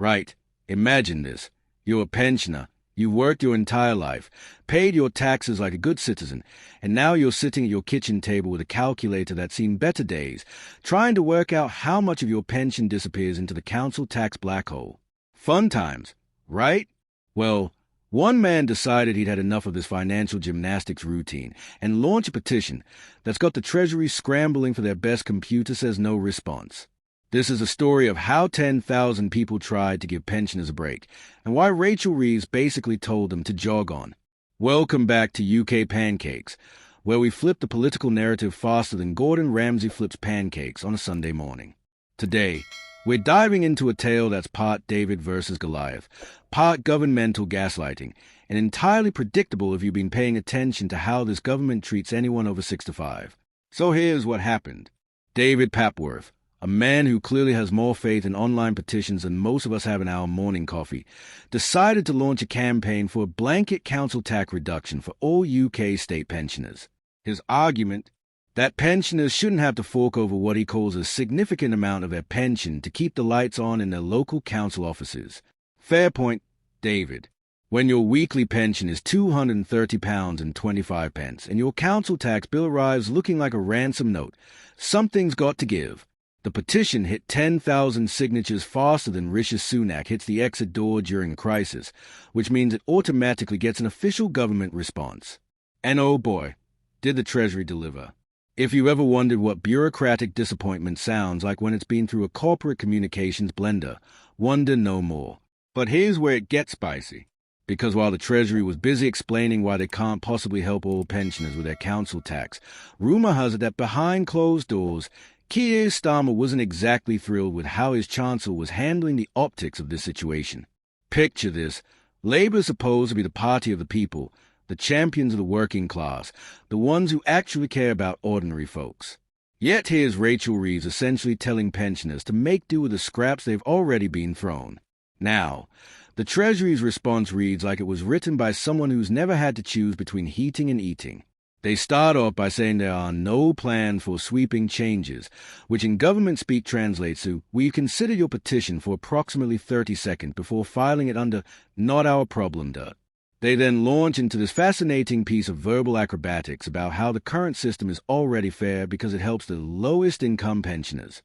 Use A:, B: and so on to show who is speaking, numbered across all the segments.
A: Right. Imagine this. You're a pensioner. You've worked your entire life, paid your taxes like a good citizen, and now you're sitting at your kitchen table with a calculator that's seen better days, trying to work out how much of your pension disappears into the council tax black hole. Fun times, right? Well, one man decided he'd had enough of this financial gymnastics routine and launched a petition that's got the Treasury scrambling for their best computer says no response. This is a story of how 10,000 people tried to give pensioners a break, and why Rachel Reeves basically told them to jog on. Welcome back to UK Pancakes, where we flip the political narrative faster than Gordon Ramsay flips pancakes on a Sunday morning. Today, we're diving into a tale that's part David versus Goliath, part governmental gaslighting, and entirely predictable if you've been paying attention to how this government treats anyone over 65. So here's what happened. David Papworth, a man who clearly has more faith in online petitions than most of us have in our morning coffee, decided to launch a campaign for a blanket council tax reduction for all UK state pensioners. His argument, that pensioners shouldn't have to fork over what he calls a significant amount of their pension to keep the lights on in their local council offices. Fair point, David. When your weekly pension is £230.25 and your council tax bill arrives looking like a ransom note, something's got to give. The petition hit 10,000 signatures faster than Rishi Sunak hits the exit door during a crisis, which means it automatically gets an official government response. And oh boy, did the Treasury deliver. If you ever wondered what bureaucratic disappointment sounds like when it's been through a corporate communications blender, wonder no more. But here's where it gets spicy. Because while the Treasury was busy explaining why they can't possibly help all pensioners with their council tax, rumor has it that behind closed doors, Keir Starmer wasn't exactly thrilled with how his chancellor was handling the optics of this situation. Picture this. Labour is supposed to be the party of the people, the champions of the working class, the ones who actually care about ordinary folks. Yet here's Rachel Reeves essentially telling pensioners to make do with the scraps they've already been thrown. Now, the Treasury's response reads like it was written by someone who's never had to choose between heating and eating. They start off by saying there are no plans for sweeping changes, which in government speak translates to, "We've considered your petition for approximately 30 seconds before filing it under not our problem, duh." They then launch into this fascinating piece of verbal acrobatics about how the current system is already fair because it helps the lowest income pensioners.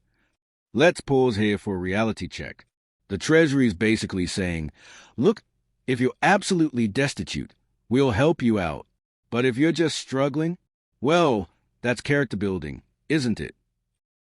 A: Let's pause here for a reality check. The Treasury is basically saying, look, if you're absolutely destitute, we'll help you out. But if you're just struggling, well, that's character building, isn't it?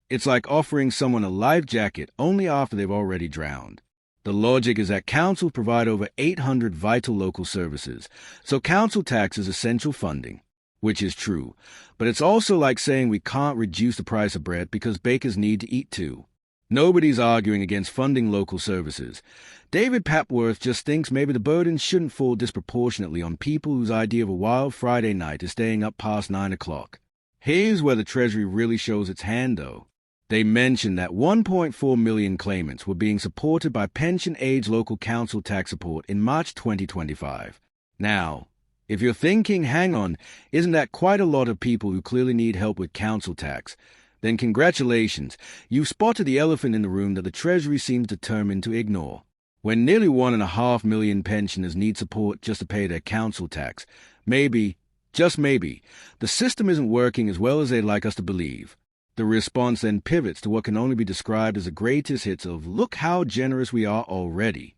A: It's like offering someone a life jacket only after they've already drowned. The logic is that councils provide over 800 vital local services, so council tax is essential funding, which is true. But it's also like saying we can't reduce the price of bread because bakers need to eat too. Nobody's arguing against funding local services. David Papworth just thinks maybe the burden shouldn't fall disproportionately on people whose idea of a wild Friday night is staying up past 9 o'clock. Here's where the Treasury really shows its hand, though. They mentioned that 1.4 million claimants were being supported by pension-age local council tax support in March 2025. Now, if you're thinking, hang on, isn't that quite a lot of people who clearly need help with council tax? Then congratulations, you've spotted the elephant in the room that the Treasury seems determined to ignore. When nearly 1.5 million pensioners need support just to pay their council tax, maybe, just maybe, the system isn't working as well as they'd like us to believe. The response then pivots to what can only be described as the greatest hits of look how generous we are already.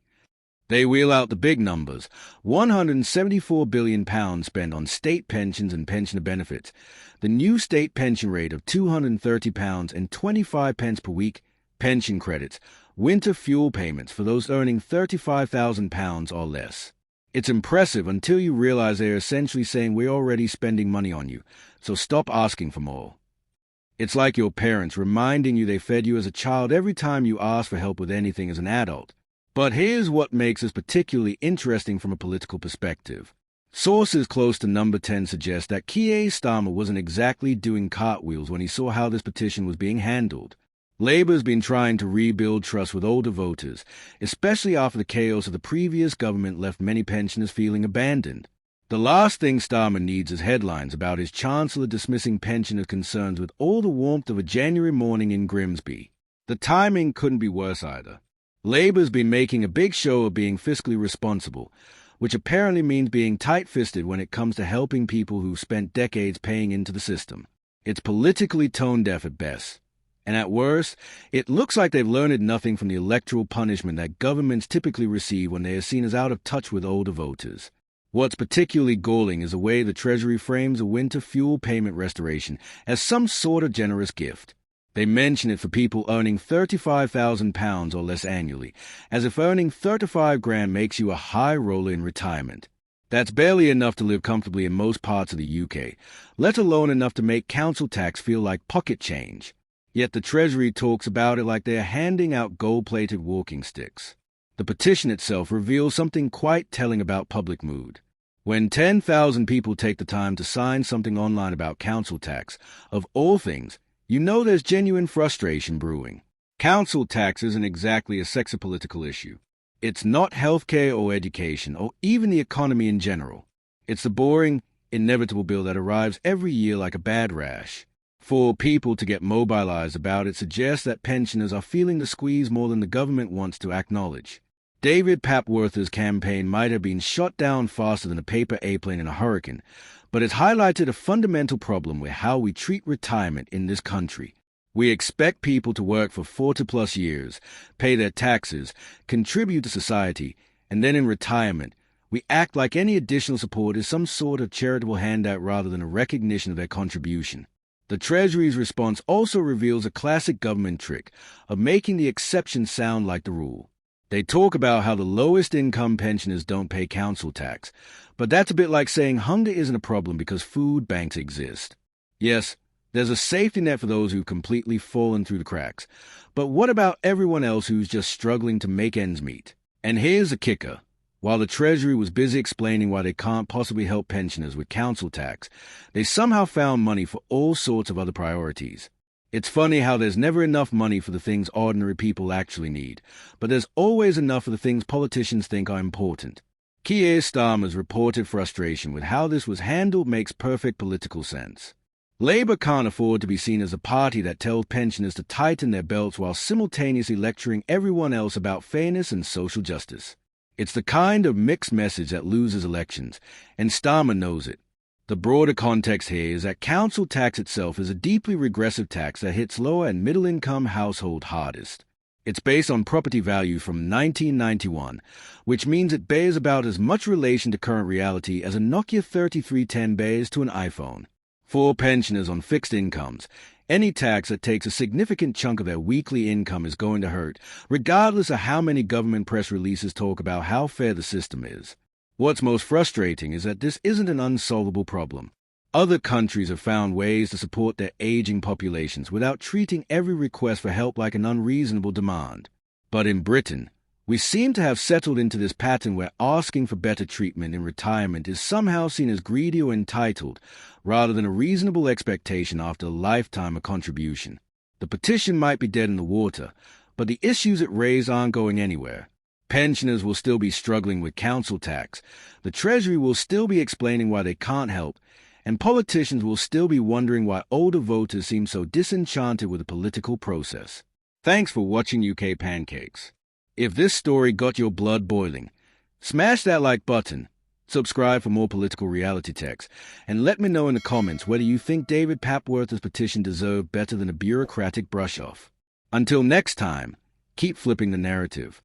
A: They wheel out the big numbers, £174 billion spent on state pensions and pensioner benefits, the new state pension rate of £230.25 per week, pension credits, winter fuel payments for those earning £35,000 or less. It's impressive until you realize they're essentially saying we're already spending money on you, so stop asking for more. It's like your parents reminding you they fed you as a child every time you ask for help with anything as an adult. But here's what makes this particularly interesting from a political perspective. Sources close to number 10 suggest that Keir Starmer wasn't exactly doing cartwheels when he saw how this petition was being handled. Labour's been trying to rebuild trust with older voters, especially after the chaos of the previous government left many pensioners feeling abandoned. The last thing Starmer needs is headlines about his chancellor dismissing pensioner concerns with all the warmth of a January morning in Grimsby. The timing couldn't be worse either. Labour's been making a big show of being fiscally responsible, which apparently means being tight-fisted when it comes to helping people who've spent decades paying into the system. It's politically tone-deaf at best. And at worst, it looks like they've learned nothing from the electoral punishment that governments typically receive when they are seen as out of touch with older voters. What's particularly galling is the way the Treasury frames a winter fuel payment restoration as some sort of generous gift. They mention it for people earning £35,000 or less annually, as if earning 35 grand makes you a high roller in retirement. That's barely enough to live comfortably in most parts of the UK, let alone enough to make council tax feel like pocket change. Yet the Treasury talks about it like they're handing out gold-plated walking sticks. The petition itself reveals something quite telling about public mood. When 10,000 people take the time to sign something online about council tax, of all things, you know there's genuine frustration brewing. Council tax isn't exactly a sexopolitical issue. It's not healthcare or education or even the economy in general. It's the boring, inevitable bill that arrives every year like a bad rash. For people to get mobilized about it suggests that pensioners are feeling the squeeze more than the government wants to acknowledge. David Papworth's campaign might have been shot down faster than a paper airplane in a hurricane, but it's highlighted a fundamental problem with how we treat retirement in this country. We expect people to work for 40+ years, pay their taxes, contribute to society, and then in retirement, we act like any additional support is some sort of charitable handout rather than a recognition of their contribution. The Treasury's response also reveals a classic government trick of making the exception sound like the rule. They talk about how the lowest-income pensioners don't pay council tax, but that's a bit like saying hunger isn't a problem because food banks exist. Yes, there's a safety net for those who've completely fallen through the cracks, but what about everyone else who's just struggling to make ends meet? And here's the kicker. While the Treasury was busy explaining why they can't possibly help pensioners with council tax, they somehow found money for all sorts of other priorities. It's funny how there's never enough money for the things ordinary people actually need, but there's always enough for the things politicians think are important. Keir Starmer's reported frustration with how this was handled makes perfect political sense. Labour can't afford to be seen as a party that tells pensioners to tighten their belts while simultaneously lecturing everyone else about fairness and social justice. It's the kind of mixed message that loses elections, and Starmer knows it. The broader context here is that council tax itself is a deeply regressive tax that hits lower and middle-income households hardest. It's based on property value from 1991, which means it bears about as much relation to current reality as a Nokia 3310 bears to an iPhone. For pensioners on fixed incomes, any tax that takes a significant chunk of their weekly income is going to hurt, regardless of how many government press releases talk about how fair the system is. What's most frustrating is that this isn't an unsolvable problem. Other countries have found ways to support their aging populations without treating every request for help like an unreasonable demand. But in Britain, we seem to have settled into this pattern where asking for better treatment in retirement is somehow seen as greedy or entitled, rather than a reasonable expectation after a lifetime of contribution. The petition might be dead in the water, but the issues it raised aren't going anywhere. Pensioners will still be struggling with council tax, the Treasury will still be explaining why they can't help, and politicians will still be wondering why older voters seem so disenchanted with the political process. Thanks for watching UK Pancakes. If this story got your blood boiling, smash that like button, subscribe for more political reality text, and let me know in the comments whether you think David Papworth's petition deserved better than a bureaucratic brush-off. Until next time, keep flipping the narrative.